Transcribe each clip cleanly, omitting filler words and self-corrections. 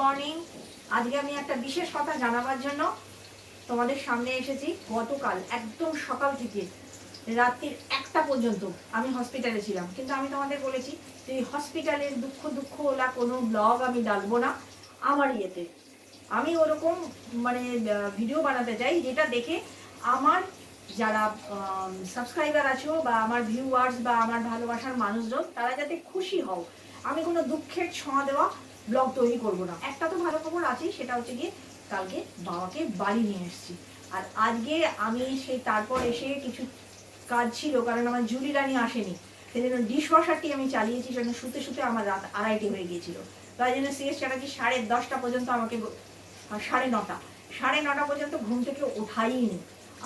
Morning. আজকে আমি একটা বিশেষ কথা জানাবার জন্য তোমাদের সামনে এসেছি। গতকাল একদম সকাল থেকে রাত্রির 1টা পর্যন্ত আমি হসপিটালে ছিলাম, কিন্তু আমি তোমাদের বলেছি যে হসপিটালের দুঃখ ওলা কোনো ব্লগ আমি ডালবো না আমার ইয়েতে। আমি ওরকম মানে ভিডিও বানাতে চাই যেটা দেখে আমার যারা সাবস্ক্রাইবার আছো বা আমার ভিউয়ার্স বা আমার ভালোবাসার মানুষজন তারা যাতে খুশি হও। আমি কোনো দুঃখের ছোঁয়া দেওয়া ব্লগ তৈরি করব না। একটা তো ভালো খবর আছেই, সেটা হচ্ছে গিয়ে কালকে বাবাকে বাড়ি নিয়ে এসেছি। আর আজকে আমি সেই তারপর এসে কিছু কাজ ছিল, কারণ আমার জুলি রানী আসেনি, সেই জন্য ডিশ ওয়াশারটি আমি চালিয়েছি। সেজন্য শুতে আমার রাত 2:30 হয়ে গিয়েছিল। তাই জন্য সিএস চ্যাটার্জি 10:30 পর্যন্ত আমাকে 9:30 পর্যন্ত ঘুম থেকে ওঠাইনি।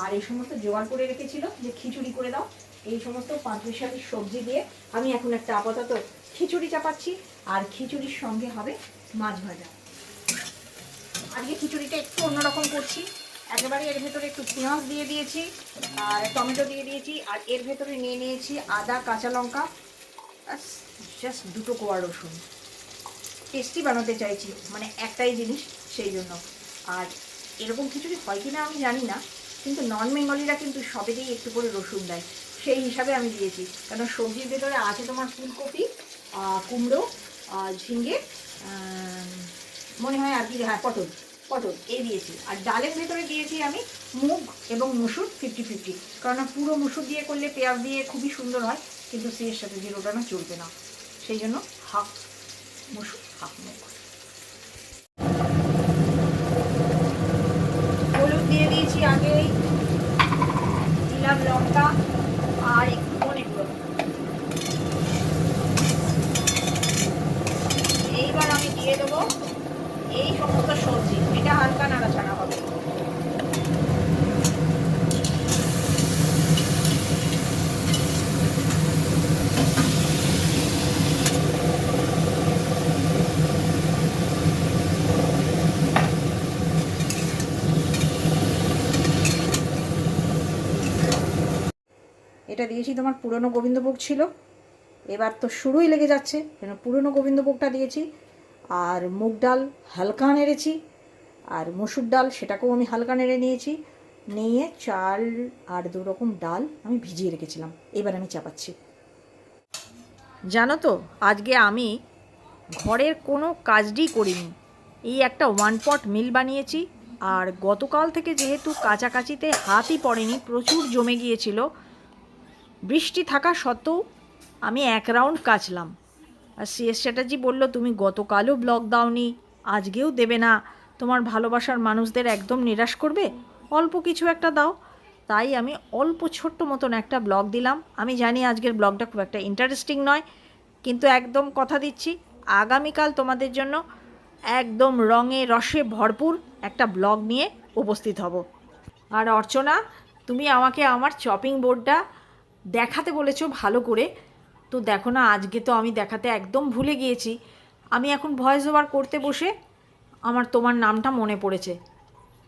আর এই সমস্ত জোগাড় করে রেখেছিল যে খিচুড়ি করে দাও, এই সমস্ত পাঁচমিশালি সবজি দিয়ে আমি এখন একটা আপাতত খিচুড়ি চাপাচ্ছি। আর খিচুড়ির সঙ্গে হবে মাছ ভাজা। আজকে খিচুড়িটা একটু অন্যরকম করছি। একেবারে এর ভেতরে একটু পেঁয়াজ দিয়ে দিয়েছি আর টমেটো দিয়ে দিয়েছি, আর এর ভেতরে নিয়ে নিয়েছি আদা, কাঁচা লঙ্কা, জাস্ট 2 কোয়া রসুন। টেস্টি বানাতে চাইছি, মানে একটাই জিনিস, সেই জন্য। আর এরকম খিচুড়ি হয় কিনা আমি জানি না, কিন্তু নন বেঙ্গলিরা কিন্তু সবেতেই একটু করে রসুন দেয়, সেই হিসাবে আমি দিয়েছি। কারণ সবজির ভেতরে আছে তোমার ফুলকপি, কুমড়ো, ঝিঙে, মনে হয় আর কি, হ্যাঁ পটল এই দিয়েছি। আর ডালের ভেতরে দিয়েছি আমি মুগ এবং মসুর 50-50, কারণ পুরো মসুর দিয়ে করলে পেঁয়াজ দিয়ে খুবই সুন্দর হয়, কিন্তু এর সাথে জিরোটা না চলবে না, সেই জন্য হাফ মসুর হাফ মুগ। হলুদ দিয়ে দিয়েছি আগেই, দিলাম লঙ্কা আর একটু ধনে গুঁড়ো। এইবার আমি দিয়ে দেবো এই সমস্ত সবজি, এটা হালকা নাড়াচাড়া হবে। এটা দিয়েছি তোমার পুরনো গোবিন্দভোগ ছিল, এবার তো শুরুই লেগে যাচ্ছে, কেন পুরনো গোবিন্দভোগটা দিয়েছি। আর মুগ ডাল হালকা নেড়েছি, আর মসুর ডাল সেটাকেও আমি হালকা নেড়ে নিয়েছি, নিয়ে চাল আর 2 রকম ডাল আমি ভিজিয়ে রেখেছিলাম। এবার আমি চাপাচ্ছি। জানো তো আজকে আমি ঘরের কোনো কাজই করিনি, এই একটা 1 পট মিল বানিয়েছি। আর গতকাল থেকে যেহেতু কাচাকাচিতে হাতই পড়েনি, প্রচুর জমে গিয়েছিল, বৃষ্টি থাকা সত্ত্বেও আমি 1 রাউন্ড কাচলাম। আর সিএস চ্যাটার্জি বললো তুমি গতকালও ব্লগ দাওনি, আজকেও দেবে না, তোমার ভালোবাসার মানুষদের একদম নিরাশ করবে, অল্প কিছু একটা দাও। তাই আমি অল্প ছোট্ট মতন একটা ব্লগ দিলাম। আমি জানি আজকের ব্লগটা খুব একটা ইন্টারেস্টিং নয়, কিন্তু একদম কথা দিচ্ছি আগামীকাল তোমাদের জন্য একদম রঙে রসে ভরপুর একটা ব্লগ নিয়ে উপস্থিত হব। আর অর্চনা, তুমি আমাকে আমার চপিং বোর্ডটা দেখাতে বলেছো ভালো করে, তো দেখো না, আজকে তো আমি দেখাতে একদম ভুলে গিয়েছি। আমি এখন ভয়েস ওভার করতে বসে আমার তোমার নামটা মনে পড়েছে।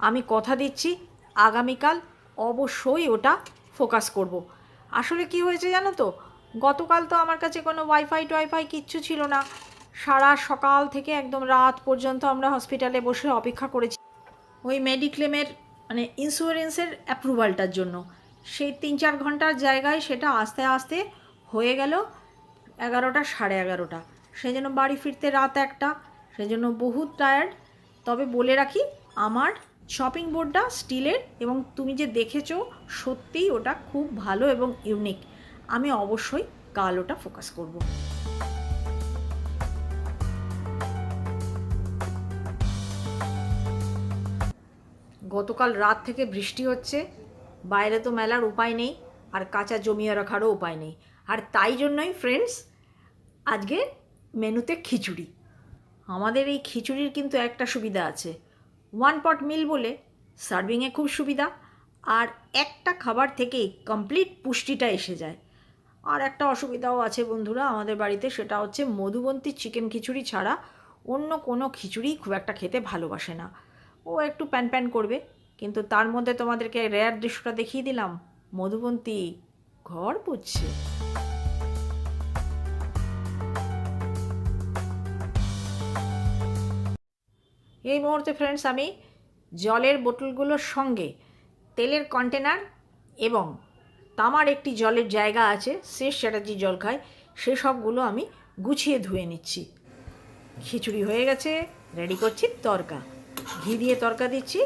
আমি কথা দিচ্ছি আগামীকাল অবশ্যই ওটা ফোকাস করব। আসলে কি হয়েছে জানো তো, গতকাল তো আমার কাছে কোনো ওয়াইফাই কিচ্ছু ছিল না। সারা সকাল থেকে একদম রাত পর্যন্ত আমরা হসপিটালে বসে অপেক্ষা করেছি ওই মেডিক্লেমের মানে ইন্স্যুরেন্সের অ্যাপ্রুভালটার জন্য। সেই 3-4 ঘন্টার জায়গায় সেটা আস্তে আস্তে হয়ে গেল 11টা, 11:30। সেই জন্য বাড়ি ফিরতে রাত 1টা, সেই জন্য বহুত টায়ার্ড। তবে বলে রাখি আমার শপিং বোর্ডটা স্টিলের, এবং তুমি যে দেখেছো সত্যিই ওটা খুব ভালো এবং ইউনিক। আমি অবশ্যই কাল ওটা ফোকাস করব। গতকাল রাত থেকে বৃষ্টি হচ্ছে, বাইরে তো মেলার উপায় নেই, আর কাঁচা জমিয়ে রাখারও উপায় নেই। আর তাই জন্যই ফ্রেন্ডস আজকে মেনুতে খিচুড়ি। আমাদের এই খিচুড়ির কিন্তু একটা সুবিধা আছে, 1 পট মিল বলে সার্ভিংয়ে খুব সুবিধা, আর একটা খাবার থেকেই কমপ্লিট পুষ্টিটা এসে যায়। আর একটা অসুবিধাও আছে বন্ধুরা আমাদের বাড়িতে, সেটা হচ্ছে মধুবন্তী চিকেন খিচুড়ি ছাড়া অন্য কোনো খিচুড়ি খুব একটা খেতে ভালোবাসে না। ও একটু প্যান প্যান করবে, কিন্তু তার মধ্যে তোমাদেরকে রেয়ার দৃশ্যটা দেখিয়ে দিলাম, মধুবন্তী ঘর পুচ্ছে। এই মুহূর্তে ফ্রেন্ডস আমি জলের বোতলগুলোর সঙ্গে তেলের কন্টেনার এবং তামার একটি জলের জায়গা আছে, শেষ চ্যাটার্জি জল খায়, সেসবগুলো আমি গুছিয়ে ধুয়ে নিচ্ছি। খিচুড়ি হয়ে গেছে, রেডি করছি তরকা। ঘি দিয়ে তরকা দিচ্ছি,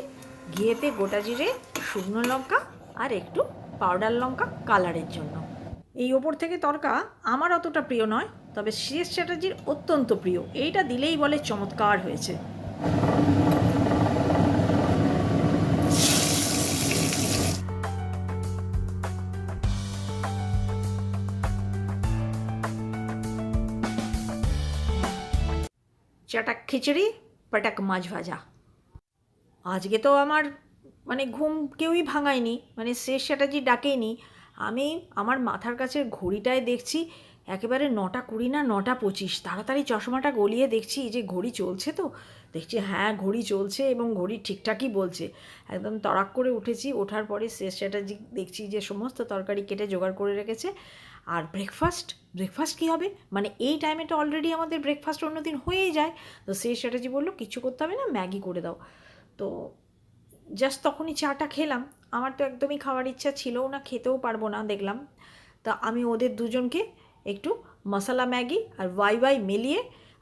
ঘিয়েতে গোটা জিরে, শুকনো লঙ্কা আর একটু পাউডার লঙ্কা কালারের জন্য। এই ওপর থেকে তরকা আমার অতটা প্রিয় নয়, তবে শেষ চ্যাটার্জির অত্যন্ত প্রিয়। এইটা দিলেই বলে চমৎকার হয়েছে। চাটাক খিচুড়ি, পাটাক মাছ ভাজা। আজকে তো আমার ঘুম কেউই ভাঙায়নি, শেষ চ্যাটার্জি ডাকেইনি। আমি আমার মাথার কাছের ঘড়িটায় দেখছি একেবারে 9:20 না 9:25। তাড়াতাড়ি চশমাটা গলিয়ে দেখছি যে ঘড়ি চলছে, তো দেখছি হ্যাঁ ঘড়ি চলছে এবং ঘড়ি ঠিকঠাকই বলছে। একদম তড়াক করে উঠেছি। ওঠার পরে শেষ চ্যাটার্জি দেখছি যে সমস্ত তরকারি কেটে জোগাড় করে রেখেছে। আর ব্রেকফাস্ট কী হবে, এই টাইমে তো অলরেডি আমাদের ব্রেকফাস্ট অন্যদিন হয়েই যায়। তো শেষ চ্যাটার্জি বললো কিছু করতে হবে না, ম্যাগি করে দাও। তো জাস্ট তখনই চাটা খেলাম। আমার তো একদমই খাওয়ার ইচ্ছা ছিলও না, খেতেও পারবো না দেখলাম। তা আমি ওদের দুজনকে একটু মশলা ম্যাগি আর ওয়াই মিলিয়ে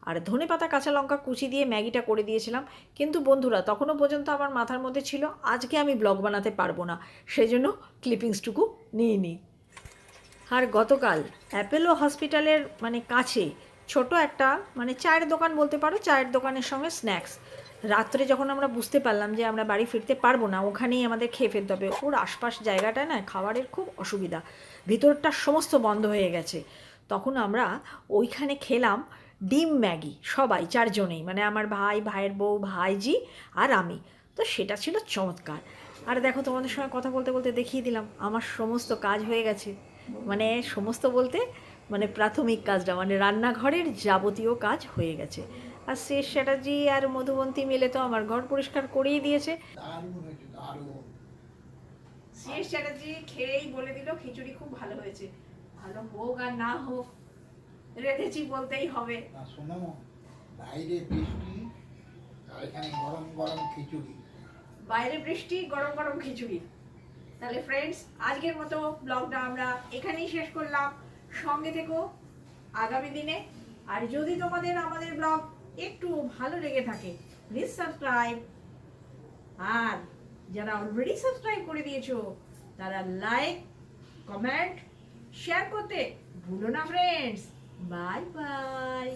আর ধনেপাতা কাঁচা লঙ্কা কুচি দিয়ে ম্যাগিটা করে দিয়েছিলাম। কিন্তু বন্ধুরা তখনও পর্যন্ত আমার মাথার মধ্যে ছিল আজকে আমি ব্লগ বানাতে পারবো না, সেই জন্য ক্লিপিংসটুকু নিয়ে নিই। আর গতকাল অ্যাপেলো হসপিটালের কাছে ছোট একটা চায়ের দোকান বলতে পারো, চায়ের দোকানের সঙ্গে স্ন্যাক্স। রাত্রে যখন আমরা বুঝতে পারলাম যে আমরা বাড়ি ফিরতে পারবো না, ওখানেই আমাদের খেয়ে ফেলতে হবে। ওর আশপাশ জায়গাটায় না খাবারের খুব অসুবিধা, ভিতরটা সমস্ত বন্ধ হয়ে গেছে। তখন আমরা ওইখানে খেলাম ডিম ম্যাগি, সবাই চারজনেই, আমার ভাই, ভাইয়ের বউ, ভাইজি আর আমি। তো সেটা ছিল চমৎকার। আর দেখো তোমাদের সঙ্গে কথা বলতে বলতে দেখিয়ে দিলাম আমার সমস্ত কাজ হয়ে গেছে। সমস্ত বলতে প্রাথমিক কাজটা, রান্নাঘরের যাবতীয় কাজ হয়ে গেছে। আর শেষ চ্যাটার্জি আর মধুবন্তী মিলে তো আমার ঘর পরিষ্কার করেই দিয়েছে। শেষ চ্যাটার্জি খেয়েই বলে দিল খিচুড়ি খুব ভালো হয়েছে। ভালো হোক আর না হোক, রেখেছি বলতেই হবে। শোনো, বাইরে বৃষ্টি আর এখানে গরম গরম খিচুড়ি। বাইরে বৃষ্টি, গরম গরম খিচুড়ি। তাহলে ফ্রেন্ডস আজকের মতো ব্লগটা আমরা এখানেই শেষ করলাম। সঙ্গে থেকো আগামী দিনে। আর যদি তোমাদের আমাদের ব্লগ একটু ভালো লেগে থাকে প্লিজ সাবস্ক্রাইব। আর যারা অলরেডি সাবস্ক্রাইব করে দিয়েছো তারা লাইক, কমেন্ট, শেয়ার করতে ভুলো না ফ্রেন্ডস। Bye bye.